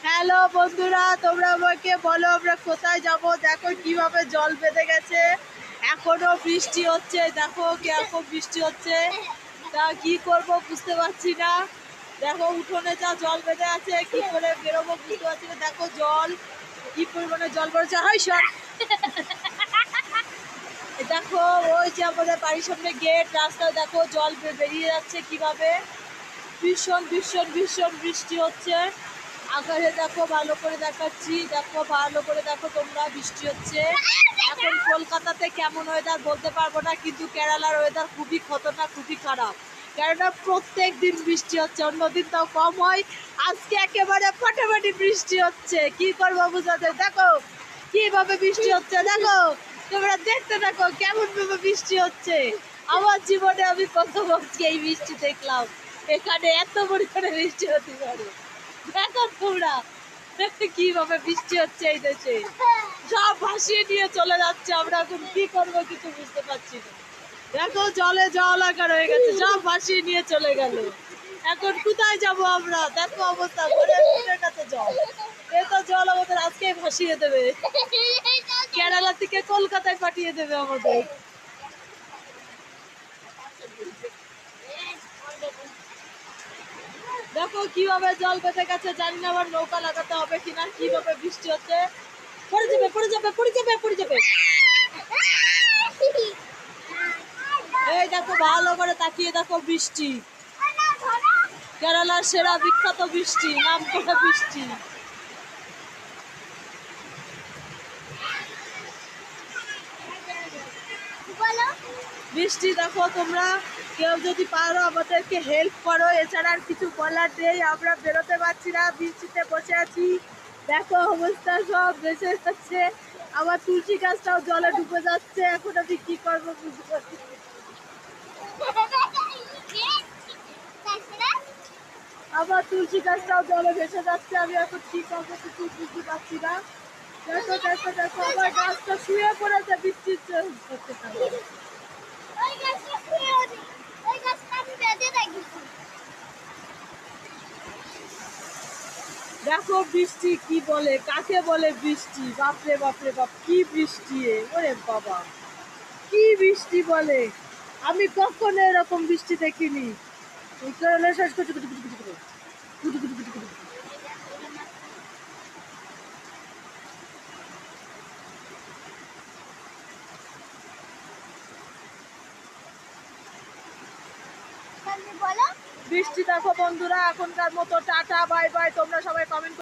Hello বন্ধুরা, তোমরা আমাকে বলো আমরা কোথায় যাব। দেখো কিভাবে জল বেঁধে গেছে, এখনো বৃষ্টি হচ্ছে। দেখো কিরকম বৃষ্টি হচ্ছে, তা কি করব বুঝতে পারছি না। দেখো উঠোনে যা জল বেঁধে আছে, কি করে বেরোবো বুঝতে পারছি না। দেখো জল কি পরিমাণে জল পড়েছে। হাই সর, দেখো ওই যে আমাদের বাড়ির সামনে গেট, রাস্তায় দেখো জল বেরিয়ে যাচ্ছে কিভাবে। ভীষণ ভীষণ ভীষণ বৃষ্টি হচ্ছে। আকাশে দেখো ভালো করে দেখাচ্ছি, দেখো ভালো করে দেখো তোমরা, বৃষ্টি হচ্ছে। এখন কলকাতাতে কেমন ওয়েদার বলতে পারবো না, কিন্তু কেরালার ওয়েদার খুবই খতরনাক, খুবই খারাপ। কেননা প্রত্যেক দিন বৃষ্টি হচ্ছে, অন্যদিন তাও কম হয়। আজকে একেবারে ফাটাফাটি বৃষ্টি হচ্ছে, কি করবো বুঝাতে। দেখো কিভাবে বৃষ্টি হচ্ছে, দেখো তোমরা দেখতে থাকো কেমন ভাবে বৃষ্টি হচ্ছে। আমার জীবনে আমি প্রথম আজকে এই বৃষ্টি দেখলাম, এখানে এত পরিমাণে বৃষ্টি হতে পারে। দেখো তোমরা কিভাবে বৃষ্টি হচ্ছে এই দেশে, সব ভাসিয়ে নিয়ে চলে যাচ্ছে। আমরা এখন কি করবো কিছু বুঝতে পারছি না। দেখো জলে জলাকার হয়ে গেছে, সব ভাসিয়ে নিয়ে চলে গেল। এখন কোথায় যাব আমরা, দেখো অবস্থা, ঘরের কাছে জল। এ তো জল আমাদের আজকে ভাসিয়ে দেবে, কেরালা থেকে কলকাতায় পাঠিয়ে দেবে আমাদের। দেখো কিভাবে জল বেঁধে গেছে, জানি না আবার নৌকা লাগাতে হবে কিনা। কিভাবে বৃষ্টি হচ্ছে, পড়ে যাবে পড়ে যাবে পড়ে যাবে পড়ে যাবে। এই দেখো ভালো করে তাকিয়ে দেখো বৃষ্টি, কেরালার সেরা বিখ্যাত বৃষ্টি, নাম করা বৃষ্টি। বৃষ্টি দেখো তোমরা, কেউ যদি পারো আমাদেরকে হেল্প করো, এছাড়া আর কিছু বলার নেই। আমরা বেরোতে পারছি না, বৃষ্টিতে বসে আছি। দেখো অবস্থা সব ভেসে যাচ্ছে, আমার তুলসী গাছটাও জলে ডুবে যাচ্ছে। এখন আমি কি করবো বুঝতে পারছি না। আমার তুলসী গাছটাও জলে ভেসে যাচ্ছে, আমি এখন কি করবো কিছু বুঝতে পারছি না। দেখো দেখো দেখো আমার গাছটা শুয়ে পড়েছে বৃষ্টির জন্য। দেখো বৃষ্টি কি বলে, কাকে বলে বৃষ্টি, বাপরে বাপরে বাপ, কি বৃষ্টি ওরে বাবা, কি বৃষ্টি বলে। আমি কখনো এরকম বৃষ্টি দেখিনি। বৃষ্টি দেখো বন্ধুরা, এখনকার মতো টাটা বাই বাই। তোমরা সবাই কমেন্ট